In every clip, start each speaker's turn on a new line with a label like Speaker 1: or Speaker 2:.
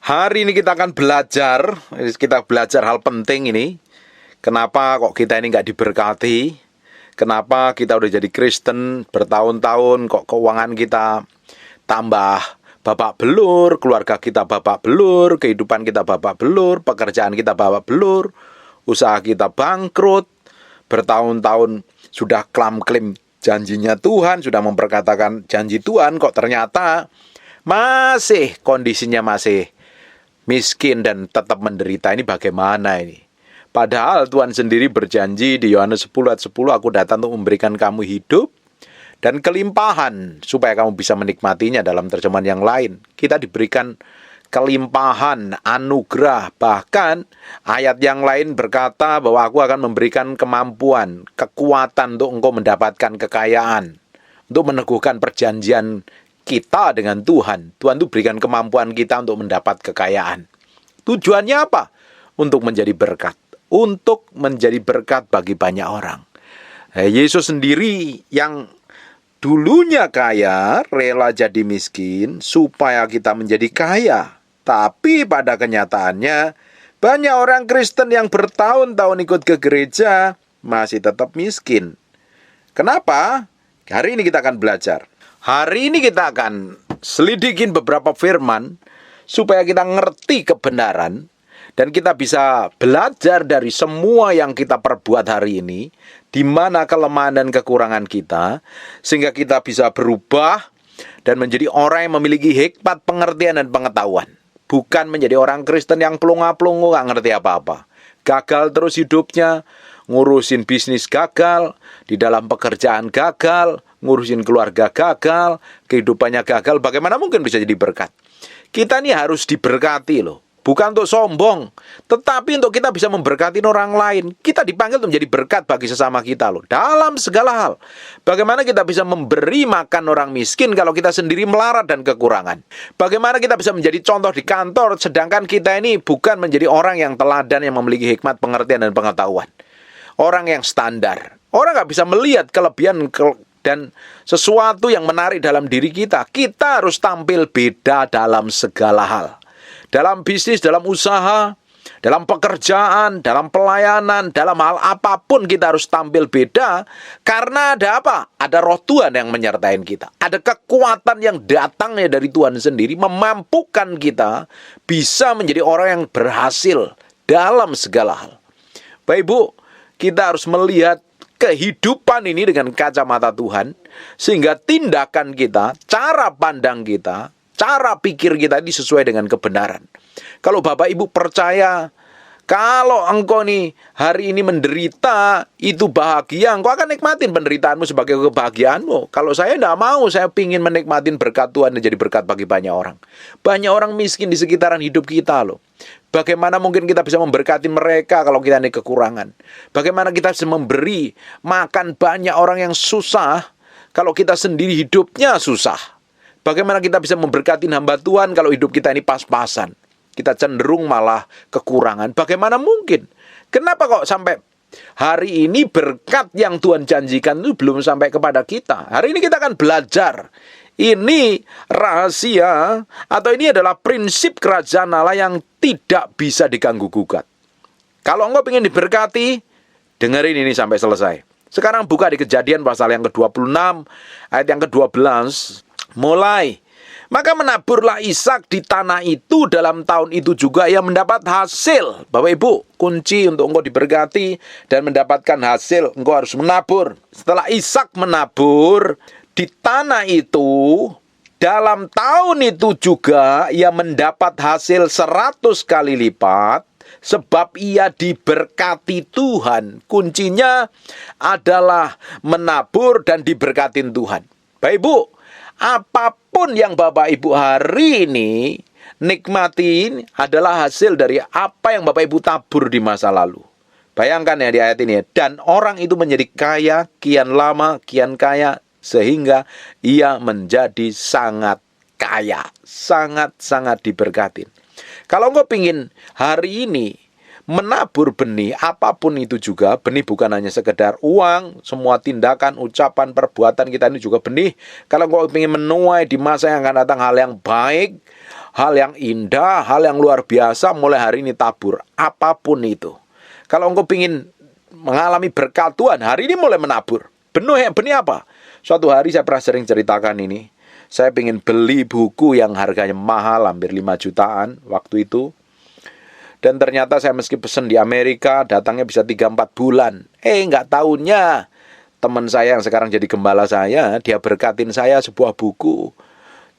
Speaker 1: Hari ini kita akan belajar hal penting ini. Kenapa kok kita ini nggak diberkati? Kenapa kita udah jadi Kristen bertahun-tahun kok keuangan kita tambah babak belur, keluarga kita babak belur, kehidupan kita babak belur, pekerjaan kita babak belur, usaha kita bangkrut, bertahun-tahun sudah klaim janjinya Tuhan, sudah memperkatakan janji Tuhan, kok ternyata masih kondisinya masih miskin dan tetap menderita. Ini bagaimana ini? Padahal Tuhan sendiri berjanji di Yohanes 10 ayat 10, aku datang untuk memberikan kamu hidup dan kelimpahan supaya kamu bisa menikmatinya. Dalam terjemahan yang lain, kita diberikan kelimpahan, anugerah. Bahkan ayat yang lain berkata bahwa aku akan memberikan kemampuan, kekuatan untuk engkau mendapatkan kekayaan, untuk meneguhkan perjanjian kita dengan Tuhan. Tuhan itu berikan kemampuan kita untuk mendapat kekayaan. Tujuannya apa? Untuk menjadi berkat. Untuk menjadi berkat bagi banyak orang. Yesus sendiri yang dulunya kaya, rela jadi miskin supaya kita menjadi kaya. Tapi pada kenyataannya, banyak orang Kristen yang bertahun-tahun ikut ke gereja masih tetap miskin. Kenapa? Hari ini kita akan belajar. Hari ini kita akan selidikin beberapa firman supaya kita ngerti kebenaran dan kita bisa belajar dari semua yang kita perbuat hari ini, di mana kelemahan dan kekurangan kita, sehingga kita bisa berubah dan menjadi orang yang memiliki hikmat, pengertian, dan pengetahuan. Bukan menjadi orang Kristen yang pelunga-pelungu, nggak ngerti apa-apa. Gagal terus hidupnya, ngurusin bisnis gagal, di dalam pekerjaan gagal, ngurusin keluarga gagal, kehidupannya gagal. Bagaimana mungkin bisa jadi berkat? Kita ini harus diberkati loh. Bukan untuk sombong, tetapi untuk kita bisa memberkati orang lain. Kita dipanggil untuk menjadi berkat bagi sesama kita loh. Dalam segala hal. Bagaimana kita bisa memberi makan orang miskin kalau kita sendiri melarat dan kekurangan? Bagaimana kita bisa menjadi contoh di kantor, sedangkan kita ini bukan menjadi orang yang teladan, yang memiliki hikmat, pengertian, dan pengetahuan. Orang yang standar. Orang nggak bisa melihat kelebihan dan sesuatu yang menarik dalam diri kita. Kita harus tampil beda dalam segala hal. Dalam bisnis, dalam usaha, dalam pekerjaan, dalam pelayanan, dalam hal apapun kita harus tampil beda. Karena ada apa? Ada roh Tuhan yang menyertai kita. Ada kekuatan yang datangnya dari Tuhan sendiri, memampukan kita bisa menjadi orang yang berhasil dalam segala hal. Bapak Ibu, kita harus melihat kehidupan ini dengan kacamata Tuhan, sehingga tindakan kita, cara pandang kita, cara pikir kita ini sesuai dengan kebenaran. Kalau Bapak Ibu percaya, kalau engkau nih hari ini menderita, itu bahagia, engkau akan nikmatin penderitaanmu sebagai kebahagiaanmu. Kalau saya tidak mau, saya ingin menikmatin berkat Tuhan dan jadi berkat bagi banyak orang. Banyak orang miskin di sekitaran hidup kita loh. Bagaimana mungkin kita bisa memberkati mereka kalau kita ini kekurangan? Bagaimana kita bisa memberi makan banyak orang yang susah kalau kita sendiri hidupnya susah? Bagaimana kita bisa memberkati hamba Tuhan kalau hidup kita ini pas-pasan? Kita cenderung malah kekurangan. Bagaimana mungkin? Kenapa kok sampai hari ini berkat yang Tuhan janjikan itu belum sampai kepada kita? Hari ini kita akan belajar. Ini rahasia atau ini adalah prinsip kerajaan Allah yang tidak bisa diganggu-gugat. Kalau engkau ingin diberkati, dengerin ini sampai selesai. Sekarang buka di Kejadian pasal yang ke-26, ayat yang ke-12. Mulai, maka menaburlah Ishak di tanah itu, dalam tahun itu juga ia mendapat hasil. Bapak Ibu, kunci untuk engkau diberkati dan mendapatkan hasil, engkau harus menabur. Setelah Ishak menabur di tanah itu, dalam tahun itu juga ia mendapat hasil 100 kali lipat, sebab ia diberkati Tuhan. Kuncinya adalah menabur dan diberkatin Tuhan. Bapak Ibu, apapun yang Bapak Ibu hari ini nikmatin adalah hasil dari apa yang Bapak Ibu tabur di masa lalu. Bayangkan ya di ayat ini. Dan orang itu menjadi kaya, kian lama, kian kaya, sehingga ia menjadi sangat kaya. Sangat-sangat diberkatin. Kalau engkau ingin hari ini Menabur benih, apapun itu juga, benih bukan hanya sekedar uang, semua tindakan, ucapan, perbuatan kita ini juga benih. Kalau engkau ingin menuai di masa yang akan datang hal yang baik, hal yang indah, hal yang luar biasa, mulai hari ini tabur, apapun itu. Kalau engkau ingin mengalami berkat Tuhan, hari ini mulai menabur. Benih apa? Suatu hari saya pernah sering ceritakan ini. Saya ingin beli buku yang harganya mahal, hampir 5 jutaan waktu itu. Dan ternyata saya meski pesen di Amerika, datangnya bisa 3-4 bulan. Nggak tahunya teman saya yang sekarang jadi gembala saya, dia berkatin saya sebuah buku.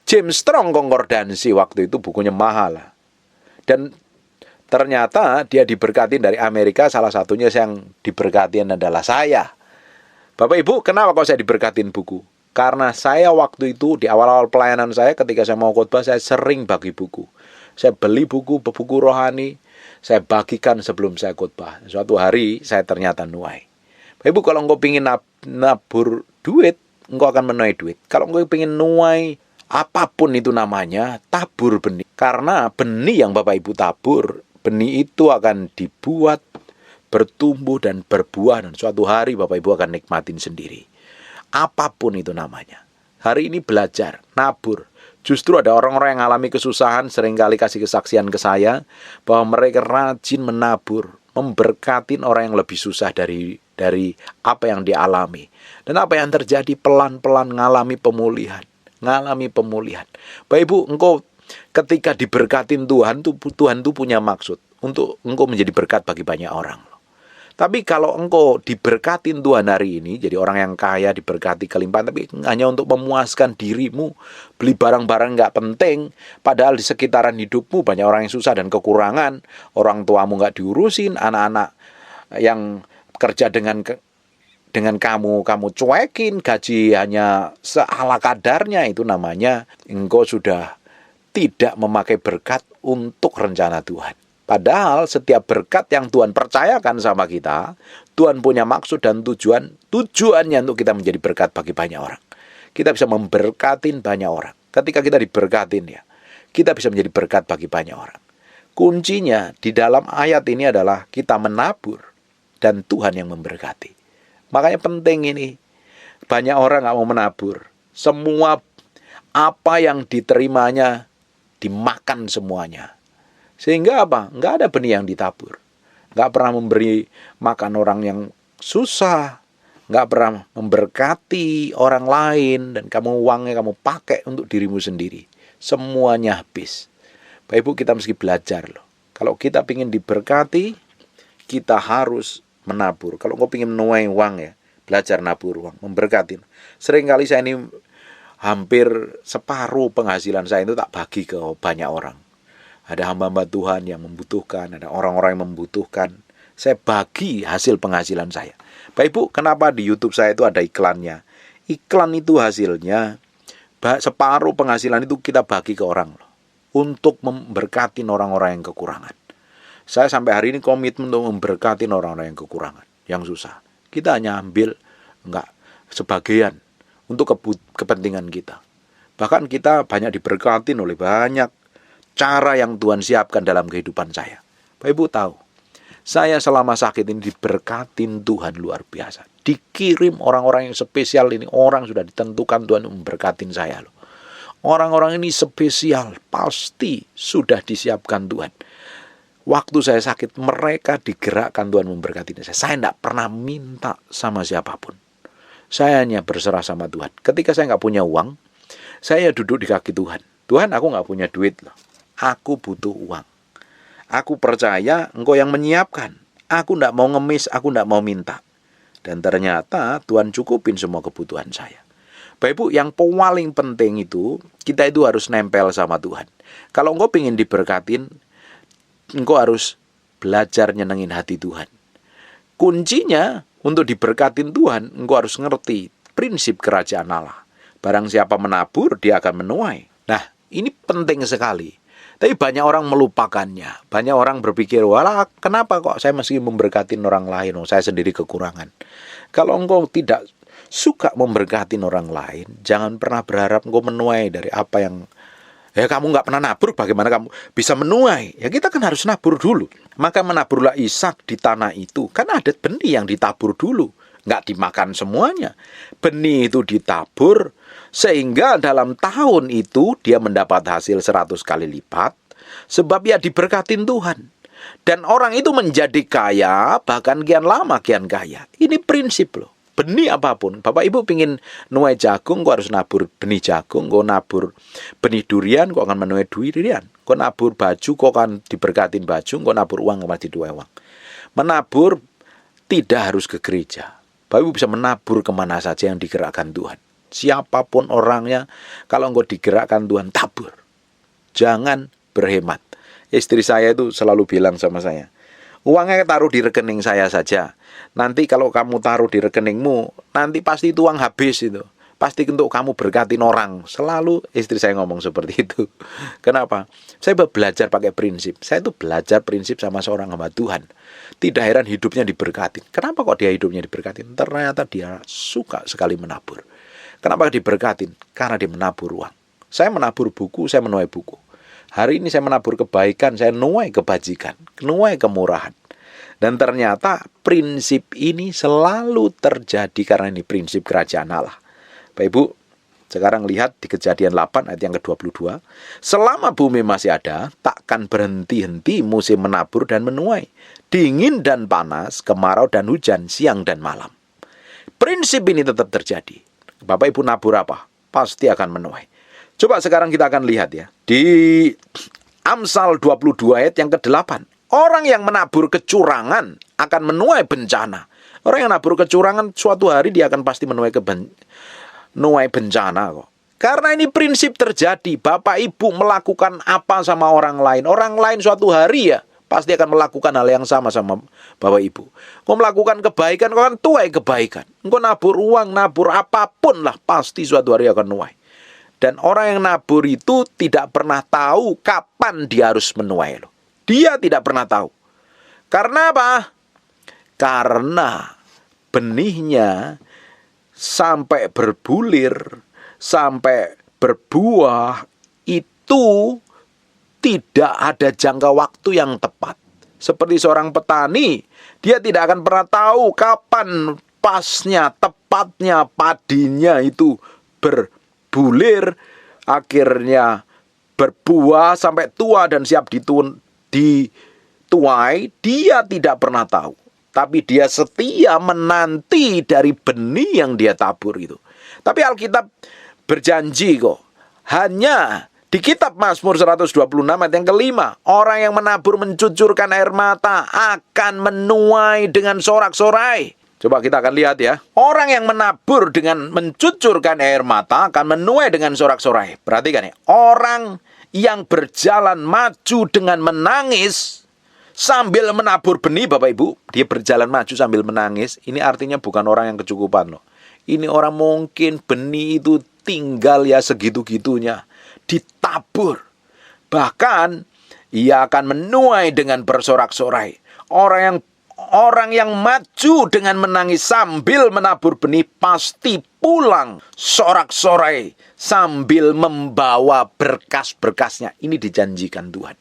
Speaker 1: James Strong Konkordansi, waktu itu bukunya mahal. Dan ternyata dia diberkatin dari Amerika, salah satunya yang diberkatin adalah saya. Bapak Ibu, kenapa kok saya diberkatin buku? Karena saya waktu itu di awal-awal pelayanan saya, ketika saya mau khotbah, saya sering bagi buku. Saya beli buku rohani, saya bagikan sebelum saya khotbah. Suatu hari saya ternyata nuai. Bapak Ibu, kalau engkau ingin nabur duit, engkau akan menuai duit. Kalau engkau ingin nuai apapun itu namanya, tabur benih. Karena benih yang Bapak Ibu tabur, benih itu akan dibuat, bertumbuh dan berbuah. Dan suatu hari Bapak Ibu akan nikmatin sendiri. Apapun itu namanya. Hari ini belajar, nabur. Justru ada orang-orang yang mengalami kesusahan, seringkali kasih kesaksian ke saya, bahwa mereka rajin menabur, memberkatin orang yang lebih susah dari apa yang dialami. Dan apa yang terjadi pelan-pelan ngalami pemulihan. Bapak Ibu, engkau ketika diberkatin Tuhan tuh punya maksud untuk engkau menjadi berkat bagi banyak orang. Tapi kalau engkau diberkatin Tuhan hari ini, jadi orang yang kaya, diberkati kelimpahan, tapi hanya untuk memuaskan dirimu, beli barang-barang nggak penting, padahal di sekitaran hidupmu banyak orang yang susah dan kekurangan, orang tuamu nggak diurusin, anak-anak yang kerja dengan kamu cuekin, gaji hanya seala kadarnya, itu namanya engkau sudah tidak memakai berkat untuk rencana Tuhan. Padahal setiap berkat yang Tuhan percayakan sama kita, Tuhan punya maksud dan tujuannya untuk kita menjadi berkat bagi banyak orang. Kita bisa memberkatin banyak orang. Ketika kita diberkatin ya, kita bisa menjadi berkat bagi banyak orang. Kuncinya di dalam ayat ini adalah kita menabur dan Tuhan yang memberkati. Makanya penting ini, banyak orang nggak mau menabur. Semua apa yang diterimanya dimakan semuanya. Sehingga apa? Nggak ada benih yang ditabur. Nggak pernah memberi makan orang yang susah. Nggak pernah memberkati orang lain. Dan uangnya kamu pakai untuk dirimu sendiri. Semuanya habis. Bapak Ibu, kita mesti belajar loh. Kalau kita ingin diberkati, kita harus menabur. Kalau kau ingin menuai uang ya, belajar nabur uang, memberkati. Seringkali saya ini hampir separuh penghasilan saya itu tak bagi ke banyak orang. Ada hamba-hamba Tuhan yang membutuhkan, ada orang-orang yang membutuhkan. Saya bagi hasil penghasilan saya. Bapak Ibu, kenapa di YouTube saya itu ada iklannya? Iklan itu hasilnya, separuh penghasilan itu kita bagi ke orang loh, untuk memberkati orang-orang yang kekurangan. Saya sampai hari ini komitmen untuk memberkati orang-orang yang kekurangan, yang susah. Kita hanya ambil sebagian untuk kepentingan kita. Bahkan kita banyak diberkati oleh banyak cara yang Tuhan siapkan dalam kehidupan saya. Bapak Ibu tahu, saya selama sakit ini diberkatin Tuhan luar biasa. Dikirim orang-orang yang spesial ini, orang sudah ditentukan Tuhan memberkatin saya loh. Orang-orang ini spesial, pasti sudah disiapkan Tuhan. Waktu saya sakit, mereka digerakkan Tuhan memberkati saya. Saya tidak pernah minta sama siapapun. Saya hanya berserah sama Tuhan. Ketika saya nggak punya uang, saya duduk di kaki Tuhan. Tuhan, aku nggak punya duit loh. Aku butuh uang. Aku percaya Engkau yang menyiapkan. Aku tidak mau ngemis, aku tidak mau minta. Dan ternyata Tuhan cukupin semua kebutuhan saya. Bapak Ibu, yang paling penting itu, kita itu harus nempel sama Tuhan. Kalau engkau ingin diberkatin, engkau harus belajar nyenengin hati Tuhan. Kuncinya untuk diberkatin Tuhan, engkau harus ngerti prinsip kerajaan Allah. Barang siapa menabur, dia akan menuai. Nah, ini penting sekali. Tapi banyak orang melupakannya. Banyak orang berpikir, walah kenapa kok saya mesti memberkatin orang lain? Saya sendiri kekurangan. Kalau engkau tidak suka memberkatin orang lain, jangan pernah berharap engkau menuai dari apa yang kamu nggak pernah nabur. Bagaimana kamu bisa menuai? Ya kita kan harus nabur dulu. Maka menaburlah Ishak di tanah itu. Kan ada benih yang ditabur dulu, nggak dimakan semuanya. Benih itu ditabur, sehingga dalam tahun itu dia mendapat hasil 100 kali lipat, sebab ya diberkatin Tuhan. Dan orang itu menjadi kaya, bahkan kian lama kian kaya. Ini prinsip loh. Benih apapun, Bapak Ibu pingin nuai jagung, kok harus nabur benih jagung. Kok nabur benih durian, kok akan menuai durian. Kok nabur baju, kok akan diberkatin baju. Kok nabur uang, kok dituai uang. Menabur tidak harus ke gereja. Bapak Ibu bisa menabur kemana saja yang digerakkan Tuhan. Siapapun orangnya, kalau engkau digerakkan Tuhan, tabur. Jangan berhemat. Istri saya itu selalu bilang sama saya, uangnya taruh di rekening saya saja. Nanti kalau kamu taruh di rekeningmu, nanti pasti itu uang habis itu. Pasti untuk kamu berkatin orang. Selalu istri saya ngomong seperti itu. Kenapa? Saya belajar pakai prinsip. Saya itu belajar prinsip sama seorang hamba Tuhan. Tidak heran hidupnya diberkatin. Kenapa kok dia hidupnya diberkatin? Ternyata dia suka sekali menabur. Kenapa diberkatin? Karena dia menabur uang. Saya menabur buku, saya menuai buku. Hari ini saya menabur kebaikan, saya nuai kebajikan, nuai kemurahan. Dan ternyata prinsip ini selalu terjadi karena ini prinsip kerajaan Allah. Bapak Ibu, sekarang lihat di Kejadian 8 ayat yang ke-22. Selama bumi masih ada, takkan berhenti-henti musim menabur dan menuai. Dingin dan panas, kemarau dan hujan, siang dan malam. Prinsip ini tetap terjadi. Bapak Ibu nabur apa? Pasti akan menuai. Coba sekarang kita akan lihat ya. Di Amsal 22 ayat yang ke-8. Orang yang menabur kecurangan akan menuai bencana. Orang yang menabur kecurangan suatu hari dia akan pasti menuai bencana kok. Karena ini prinsip terjadi. Bapak Ibu melakukan apa sama orang lain. Orang lain suatu hari ya pasti akan melakukan hal yang sama Bapak Ibu. Kau melakukan kebaikan, kau akan tuai kebaikan. Kau nabur uang, nabur apapun lah, pasti suatu hari akan nuai. Dan orang yang nabur itu tidak pernah tahu kapan dia harus menuai loh. Dia tidak pernah tahu. Karena apa? Karena benihnya sampai berbulir, sampai berbuah, itu tidak ada jangka waktu yang tepat. Seperti seorang petani, dia tidak akan pernah tahu kapan pasnya, tepatnya padinya itu berbulir, akhirnya berbuah sampai tua dan siap dituai, dia tidak pernah tahu. Tapi dia setia menanti dari benih yang dia tabur itu. Tapi Alkitab berjanji kok, hanya di kitab Mazmur 126 ayat yang kelima, orang yang menabur mencucurkan air mata akan menuai dengan sorak-sorai. Coba kita akan lihat ya. Orang yang menabur dengan mencucurkan air mata akan menuai dengan sorak-sorai. Perhatikan ya. Orang yang berjalan maju dengan menangis sambil menabur benih, Bapak Ibu. Dia berjalan maju sambil menangis. Ini artinya bukan orang yang kecukupan loh. Ini orang mungkin benih itu tinggal ya segitu-gitunya. Ditabur. Bahkan ia akan menuai dengan bersorak-sorai. Orang yang maju dengan menangis sambil menabur benih pasti pulang sorak-sorai sambil membawa berkas-berkasnya. Ini dijanjikan Tuhan.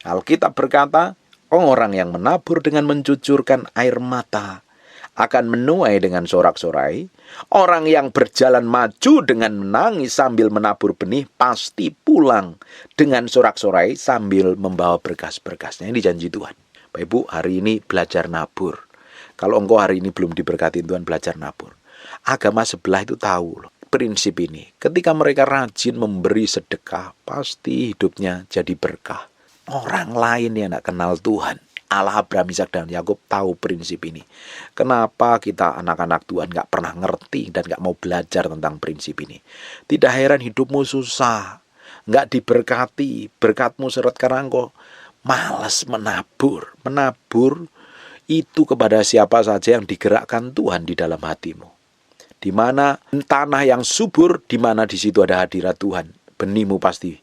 Speaker 1: Alkitab berkata, orang yang menabur dengan mencucurkan air mata akan menuai dengan sorak-sorai. Orang yang berjalan maju dengan menangis sambil menabur benih pasti pulang dengan sorak-sorai sambil membawa berkas-berkasnya. Ini janji Tuhan. Bapak Ibu, hari ini belajar nabur. Kalau engkau hari ini belum diberkati Tuhan, belajar nabur. Agama sebelah itu tahu loh prinsip ini. Ketika mereka rajin memberi sedekah, pasti hidupnya jadi berkah. Orang lain yang tidak kenal Tuhan, Allah, Abraham, Ishak, dan Yakub tahu prinsip ini. Kenapa kita anak-anak Tuhan gak pernah ngerti dan gak mau belajar tentang prinsip ini? Tidak heran hidupmu susah, gak diberkati, berkatmu seret karena engkau malas menabur. Menabur itu kepada siapa saja yang digerakkan Tuhan di dalam hatimu. Di mana tanah yang subur, di mana di situ ada hadirat Tuhan, benihmu pasti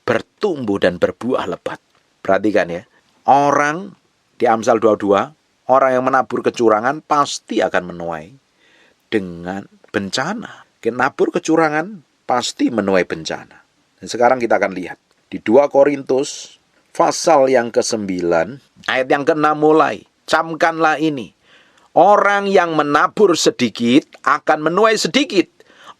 Speaker 1: bertumbuh dan berbuah lebat. Perhatikan ya, orang di Amsal 22, orang yang menabur kecurangan pasti akan menuai dengan bencana. Nabur kecurangan pasti menuai bencana. Dan sekarang kita akan lihat di 2 Korintus pasal yang ke-9, ayat yang ke-6 mulai. Camkanlah ini. Orang yang menabur sedikit akan menuai sedikit.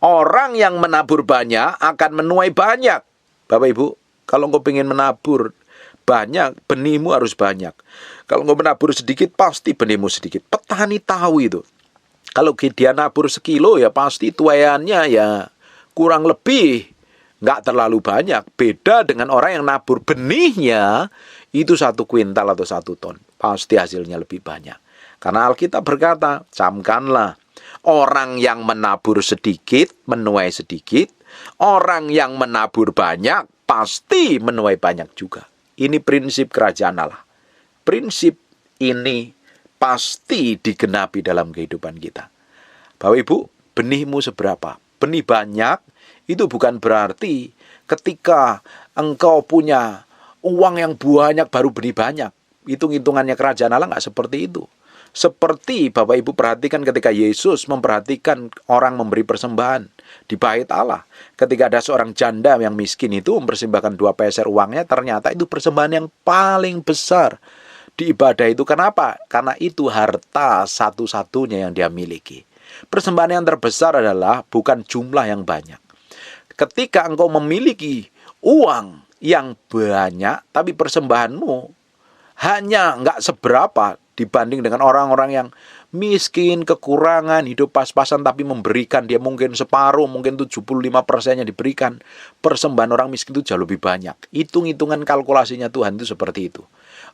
Speaker 1: Orang yang menabur banyak akan menuai banyak. Bapak Ibu, kalau engkau ingin menabur banyak, benihmu harus banyak. Kalau engkau menabur sedikit, pasti benihmu sedikit. Petani tahu itu. Kalau dia nabur sekilo, ya pasti tuaiannya ya kurang lebih nggak terlalu banyak. Beda dengan orang yang nabur benihnya, itu 1 kuintal atau 1 ton. Pasti hasilnya lebih banyak. Karena Alkitab berkata, camkanlah. Orang yang menabur sedikit, menuai sedikit. Orang yang menabur banyak, pasti menuai banyak juga. Ini prinsip kerajaan Allah. Prinsip ini pasti digenapi dalam kehidupan kita. Bapak Ibu, benihmu seberapa? Benih banyak, itu bukan berarti ketika engkau punya uang yang banyak, baru benih banyak. Hitung-hitungannya kerajaan Allah nggak seperti itu. Seperti Bapak Ibu perhatikan ketika Yesus memperhatikan orang memberi persembahan di bait Allah. Ketika ada seorang janda yang miskin itu mempersembahkan 2 peser uangnya, ternyata itu persembahan yang paling besar di ibadah itu. Kenapa? Karena itu harta satu-satunya yang dia miliki. Persembahan yang terbesar adalah bukan jumlah yang banyak. Ketika engkau memiliki uang yang banyak, tapi persembahanmu hanya nggak seberapa dibanding dengan orang-orang yang miskin, kekurangan, hidup pas-pasan tapi memberikan, dia mungkin separuh, mungkin 75%-nya diberikan. Persembahan orang miskin itu jauh lebih banyak. Hitung-hitungan kalkulasinya Tuhan itu seperti itu.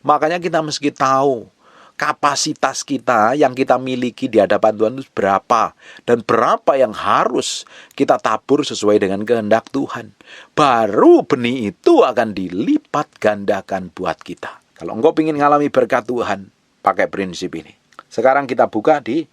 Speaker 1: Makanya kita mesti tahu kapasitas kita yang kita miliki di hadapan Tuhan itu berapa, dan berapa yang harus kita tabur sesuai dengan kehendak Tuhan. Baru benih itu akan dilipat gandakan buat kita. Kalau engkau ingin ngalami berkat Tuhan, pakai prinsip ini. Sekarang kita buka di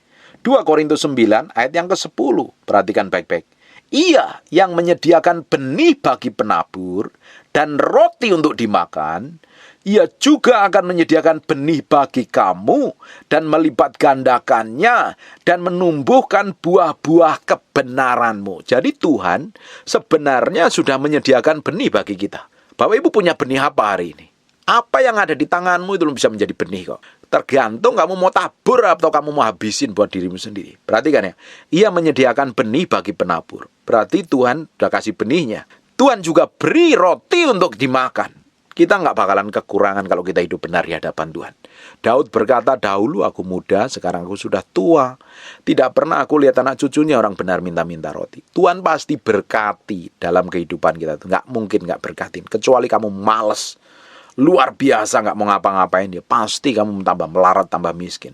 Speaker 1: 2 Korintus 9 ayat yang ke-10. Perhatikan baik-baik. Ia yang menyediakan benih bagi penabur dan roti untuk dimakan, ia juga akan menyediakan benih bagi kamu dan melipat gandakannya dan menumbuhkan buah-buah kebenaranmu. Jadi Tuhan sebenarnya sudah menyediakan benih bagi kita. Bapak Ibu punya benih apa hari ini? Apa yang ada di tanganmu itu belum bisa menjadi benih kok. Tergantung kamu mau tabur atau kamu mau habisin buat dirimu sendiri. Perhatikan ya. Ia menyediakan benih bagi penabur. Berarti Tuhan sudah kasih benihnya. Tuhan juga beri roti untuk dimakan. Kita nggak bakalan kekurangan kalau kita hidup benar di hadapan Tuhan. Daud berkata, dahulu aku muda, sekarang aku sudah tua. Tidak pernah aku lihat anak cucunya orang benar minta-minta roti. Tuhan pasti berkati dalam kehidupan kita. Nggak mungkin nggak berkatin. Kecuali kamu males. Luar biasa nggak mau ngapa-ngapain, dia pasti kamu tambah melarat, tambah miskin.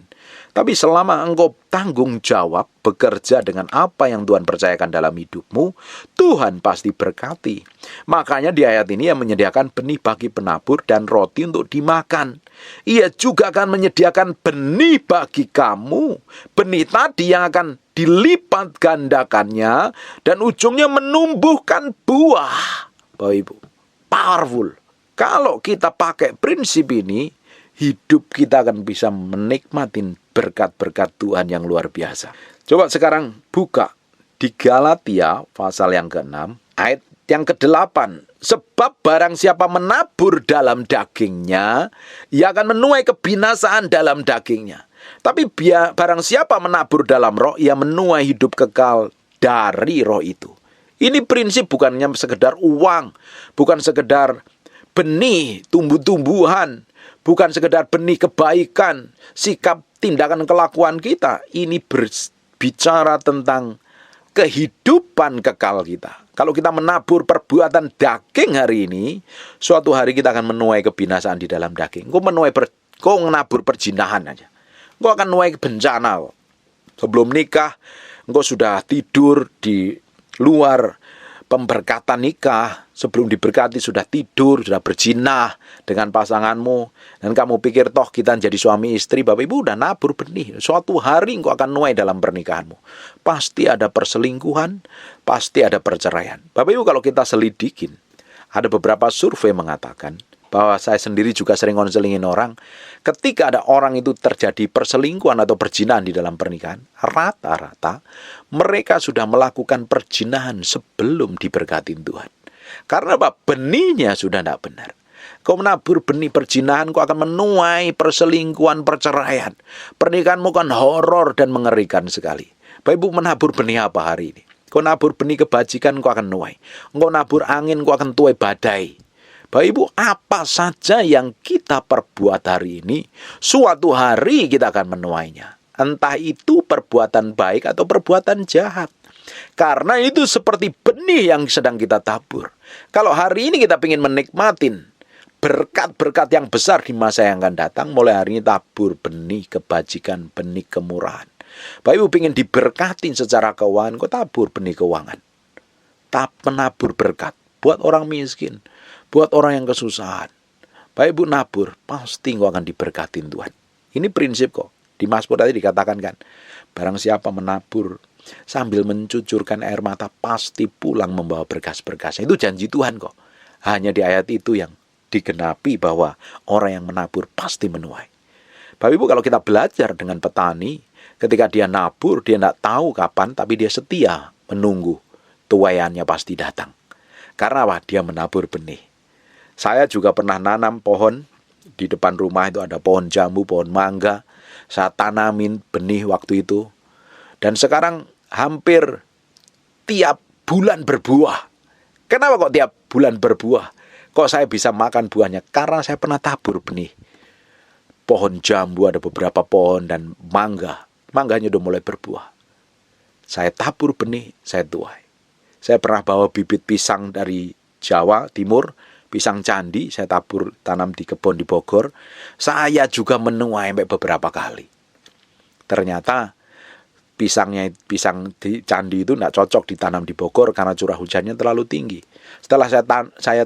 Speaker 1: Tapi selama engkau tanggung jawab bekerja dengan apa yang Tuhan percayakan dalam hidupmu, Tuhan pasti berkati. Makanya di ayat ini ia menyediakan benih bagi penabur dan roti untuk dimakan. Ia juga akan menyediakan benih bagi kamu. Benih tadi yang akan dilipat gandakannya dan ujungnya menumbuhkan buah. Bapak Ibu, powerful. Kalau kita pakai prinsip ini, hidup kita akan bisa menikmati berkat-berkat Tuhan yang luar biasa. Coba sekarang buka di Galatia pasal yang ke-6, ayat yang ke-8. Sebab barang siapa menabur dalam dagingnya, ia akan menuai kebinasaan dalam dagingnya. Tapi barang siapa menabur dalam roh, ia menuai hidup kekal dari roh itu. Ini prinsip bukannya sekedar uang, bukan sekedar benih tumbuh-tumbuhan, bukan sekedar benih kebaikan, sikap, tindakan, kelakuan kita. Ini berbicara tentang kehidupan kekal kita. Kalau kita menabur perbuatan daging hari ini, suatu hari kita akan menuai kebinasaan di dalam daging. Kau menabur perjinahan aja, kau akan menuai bencana. Sebelum nikah, engkau sudah tidur di luar pemberkatan nikah. Sebelum diberkati sudah tidur, sudah berzinah dengan pasanganmu, dan kamu pikir toh kita jadi suami istri. Bapak Ibu udah nabur benih. Suatu hari engkau akan nuai dalam pernikahanmu. Pasti ada perselingkuhan, pasti ada perceraian. Bapak Ibu kalau kita selidikin, ada beberapa survei mengatakan bahwa saya sendiri juga sering konselingin orang. Ketika ada orang itu terjadi perselingkuhan atau perzinahan di dalam pernikahan, rata-rata mereka sudah melakukan perzinahan sebelum diberkatin Tuhan. Karena apa? Benihnya sudah tidak benar. Kau menabur benih perzinahan, kau akan menuai perselingkuhan, perceraian. Pernikahanmu kan horor dan mengerikan sekali. Bapak Ibu menabur benih apa hari ini? Kau nabur benih kebajikan, kau akan nuai. Kau nabur angin, kau akan tuai badai. Bapak Ibu, apa saja yang kita perbuat hari ini, suatu hari kita akan menuainya. Entah itu perbuatan baik atau perbuatan jahat. Karena itu seperti benih yang sedang kita tabur. Kalau hari ini kita ingin menikmatin berkat-berkat yang besar di masa yang akan datang, mulai hari ini tabur benih kebajikan, benih kemurahan. Bapak Ibu ingin diberkatin secara keuangan, kau tabur benih keuangan. Menabur berkat buat orang miskin, buat orang yang kesusahan. Bapak Ibu nabur, pasti kau akan diberkatin Tuhan. Ini prinsip kok. Di Mazmur tadi dikatakan kan, barang siapa menabur sambil mencucurkan air mata, pasti pulang membawa berkas-berkasnya. Itu janji Tuhan kok. Hanya di ayat itu yang digenapi bahwa orang yang menabur pasti menuai. Bapak Ibu, kalau kita belajar dengan petani, ketika dia nabur, dia tidak tahu kapan, tapi dia setia menunggu tuaiannya pasti datang. Karena apa? Dia menabur benih. Saya juga pernah nanam pohon. Di depan rumah itu ada pohon jambu, pohon mangga. Saya tanamin benih waktu itu. Dan sekarang hampir tiap bulan berbuah. Kenapa kok tiap bulan berbuah? Kok saya bisa makan buahnya? Karena saya pernah tabur benih. Pohon jambu ada beberapa pohon dan mangga. Mangganya udah mulai berbuah. Saya tabur benih, saya tuai. Saya pernah bawa bibit pisang dari Jawa Timur, pisang candi, saya tabur tanam di kebun di Bogor. Saya juga menuai beberapa kali. Ternyata pisang di candi itu tidak cocok ditanam di Bogor karena curah hujannya terlalu tinggi. Setelah saya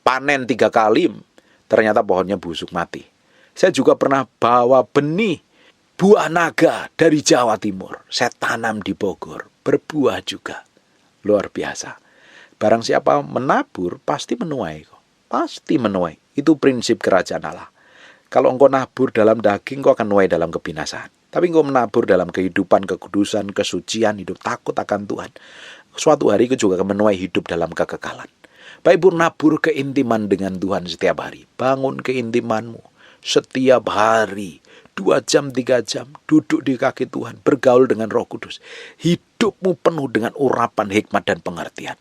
Speaker 1: panen 3 kali, ternyata pohonnya busuk mati. Saya juga pernah bawa benih buah naga dari Jawa Timur. Saya tanam di Bogor, berbuah juga. Luar biasa. Barang siapa menabur, pasti menuai. Pasti menuai. Itu prinsip kerajaan Allah. Kalau engkau nabur dalam daging, engkau akan menuai dalam kebinasaan. Tapi engkau menabur dalam kehidupan, kekudusan, kesucian, hidup takut akan Tuhan, suatu hari engkau juga akan menuai hidup dalam kekekalan. Bapak Ibu, nabur keintiman dengan Tuhan setiap hari. Bangun keintimanmu setiap hari. 2 jam, 3 jam, duduk di kaki Tuhan, bergaul dengan Roh Kudus. Hidupmu penuh dengan urapan hikmat dan pengertian.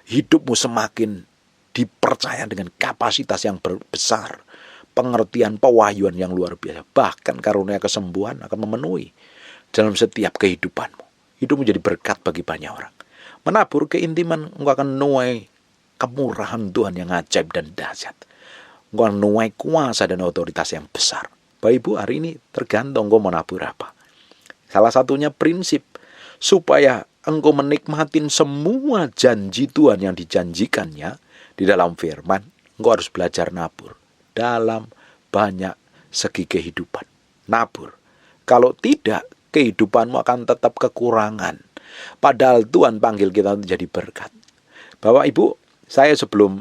Speaker 1: Hidupmu semakin dipercaya dengan kapasitas yang besar, pengertian, pewahyuan yang luar biasa. Bahkan karunia kesembuhan akan memenuhi dalam setiap kehidupanmu. Hidupmu jadi berkat bagi banyak orang. Menabur keintiman, engkau akan menuai kemurahan Tuhan yang ajaib dan dahsyat. Engkau akan menuai kuasa dan otoritas yang besar. Bapak Ibu, hari ini tergantung engkau menabur apa. Salah satunya prinsip supaya engkau menikmatin semua janji Tuhan yang dijanjikannya di dalam firman, engkau harus belajar nabur dalam banyak segi kehidupan. Nabur. Kalau tidak, kehidupanmu akan tetap kekurangan. Padahal Tuhan panggil kita untuk jadi berkat. Bapak Ibu, saya sebelum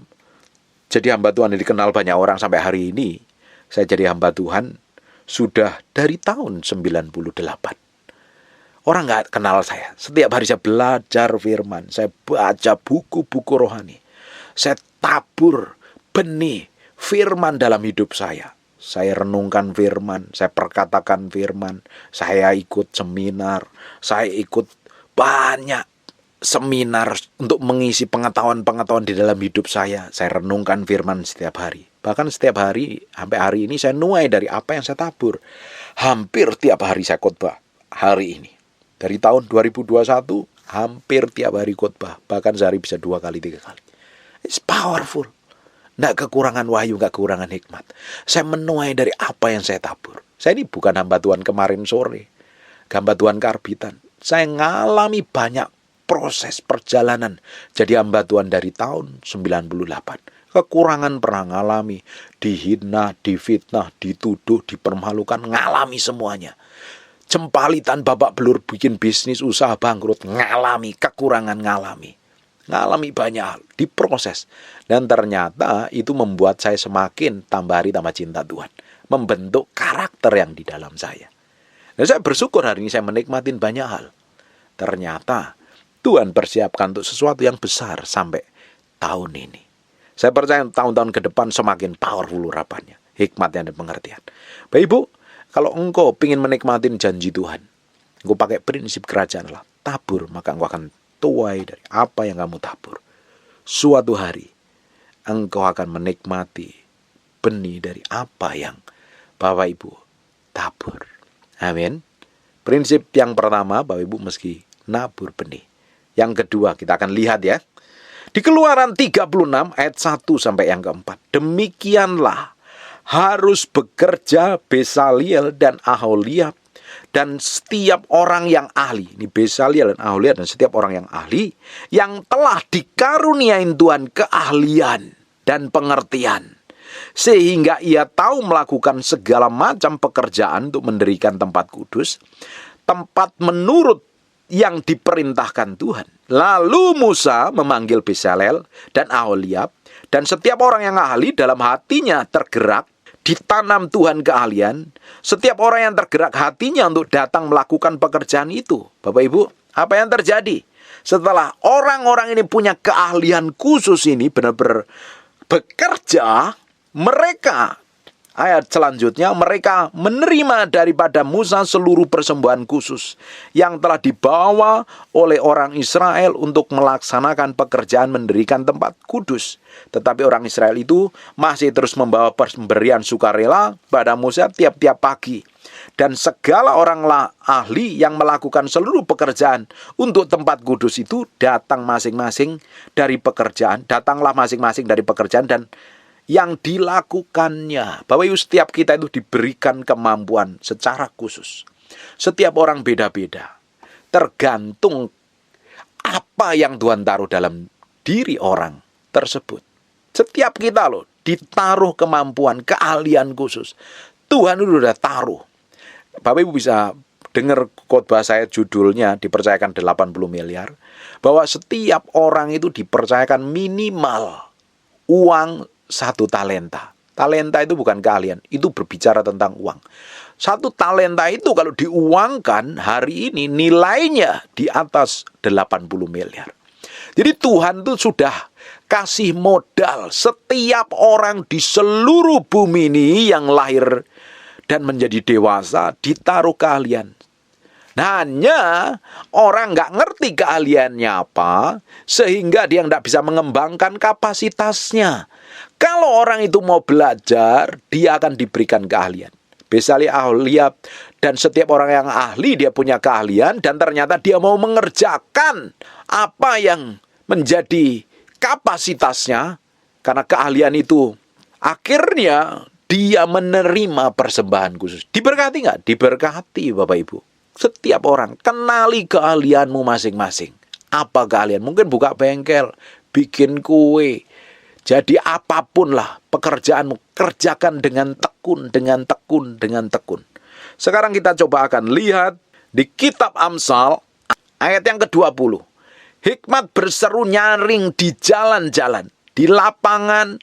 Speaker 1: jadi hamba Tuhan dikenal banyak orang sampai hari ini, saya jadi hamba Tuhan sudah dari tahun 98. Orang nggak kenal saya. Setiap hari saya belajar firman. Saya baca buku-buku rohani. Saya tabur benih firman dalam hidup saya. Saya renungkan firman. Saya perkatakan firman. Saya ikut seminar. Saya ikut banyak seminar untuk mengisi pengetahuan-pengetahuan di dalam hidup saya. Saya renungkan firman setiap hari. Bahkan setiap hari, sampai hari ini saya nuai dari apa yang saya tabur. Hampir tiap hari saya khotbah hari ini. Dari tahun 2021, hampir tiap hari khotbah. Bahkan sehari bisa 2 kali, 3 kali. It's powerful. Nggak kekurangan wahyu, nggak kekurangan hikmat. Saya menuai dari apa yang saya tabur. Saya ini bukan hamba Tuhan kemarin sore. Hamba Tuhan karbitan. Saya ngalami banyak proses perjalanan jadi hamba Tuhan dari tahun 98. Kekurangan pernah ngalami, dihina, difitnah, dituduh, dipermalukan, ngalami semuanya. Jempalitan babak belur bikin bisnis, usaha bangkrut, ngalami, kekurangan ngalami. Ngalami banyak hal, diproses. Dan ternyata itu membuat saya semakin tambah hari tambah cinta Tuhan. Membentuk karakter yang di dalam saya. Dan saya bersyukur hari ini saya menikmatin banyak hal. Ternyata Tuhan persiapkan untuk sesuatu yang besar sampai tahun ini. Saya percaya tahun-tahun ke depan semakin powerful urapannya, hikmatnya dan pengertian. Bapak Ibu, kalau engkau ingin menikmati janji Tuhan, engkau pakai prinsip kerajaan Allah, tabur, maka engkau akan tuai dari apa yang kamu tabur. Suatu hari, engkau akan menikmati benih dari apa yang Bapak Ibu tabur. Amin. Prinsip yang pertama, Bapak Ibu mesti nabur benih. Yang kedua, kita akan lihat ya. Di Keluaran 36 ayat 1 sampai yang keempat. Demikianlah harus bekerja Besaliel dan Aholiab dan setiap orang yang ahli. Ini Besaliel dan Aholiab dan setiap orang yang ahli yang telah dikaruniain Tuhan keahlian dan pengertian, sehingga ia tahu melakukan segala macam pekerjaan untuk mendirikan tempat kudus, tempat menurut yang diperintahkan Tuhan. Lalu Musa memanggil Besaleel dan Aholiab dan setiap orang yang ahli dalam hatinya tergerak, ditanam Tuhan keahlian. Setiap orang yang tergerak hatinya untuk datang melakukan pekerjaan itu. Bapak Ibu, apa yang terjadi? Setelah orang-orang ini punya keahlian khusus ini benar-benar bekerja, mereka, ayat selanjutnya, mereka menerima daripada Musa seluruh persembahan khusus yang telah dibawa oleh orang Israel untuk melaksanakan pekerjaan mendirikan tempat kudus. Tetapi orang Israel itu masih terus membawa pemberian sukarela pada Musa tiap-tiap pagi. Dan segala orang ahli yang melakukan seluruh pekerjaan untuk tempat kudus itu datanglah masing-masing dari pekerjaan dan yang dilakukannya. Bapak Ibu, setiap kita itu diberikan kemampuan secara khusus. Setiap orang beda-beda. Tergantung apa yang Tuhan taruh dalam diri orang tersebut. Setiap kita loh ditaruh kemampuan, keahlian khusus. Tuhan itu sudah taruh. Bapak Ibu bisa dengar khotbah saya, judulnya dipercayakan 80 miliar. Bahwa setiap orang itu dipercayakan minimal uang 1 talenta. Talenta itu bukan keahlian, itu berbicara tentang uang. 1 talenta itu kalau diuangkan hari ini nilainya di atas 80 miliar. Jadi Tuhan itu sudah kasih modal setiap orang di seluruh bumi ini yang lahir dan menjadi dewasa ditaruh keahlian. Nah, hanya orang nggak ngerti keahliannya apa, sehingga dia nggak bisa mengembangkan kapasitasnya. Kalau orang itu mau belajar, dia akan diberikan keahlian. Besaliel, Aholiab, dan setiap orang yang ahli, dia punya keahlian, dan ternyata dia mau mengerjakan apa yang menjadi kapasitasnya, karena keahlian itu akhirnya dia menerima persembahan khusus. Diberkati nggak? Diberkati, Bapak Ibu. Setiap orang, kenali keahlianmu masing-masing. Apa keahlian? Mungkin buka bengkel, bikin kue. Jadi apapun lah pekerjaanmu, kerjakan dengan tekun, dengan tekun, dengan tekun. Sekarang kita coba akan lihat di kitab Amsal, ayat yang ke-20. Hikmat berseru nyaring di jalan-jalan. Di lapangan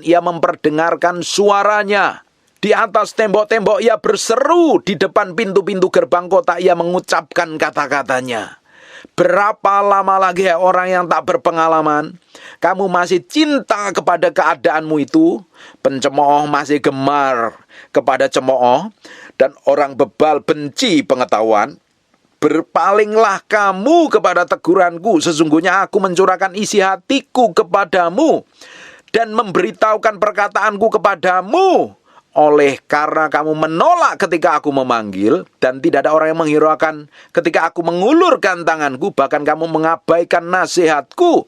Speaker 1: ia memperdengarkan suaranya. Di atas tembok-tembok ia berseru, di depan pintu-pintu gerbang kota ia mengucapkan kata-katanya. Berapa lama lagi orang yang tak berpengalaman, kamu masih cinta kepada keadaanmu itu? Pencemooh masih gemar kepada cemooh, dan orang bebal benci pengetahuan. Berpalinglah kamu kepada teguranku, sesungguhnya aku mencurahkan isi hatiku kepadamu dan memberitahukan perkataanku kepadamu. Oleh karena kamu menolak ketika aku memanggil, dan tidak ada orang yang menghiraukan ketika aku mengulurkan tanganku, bahkan kamu mengabaikan nasihatku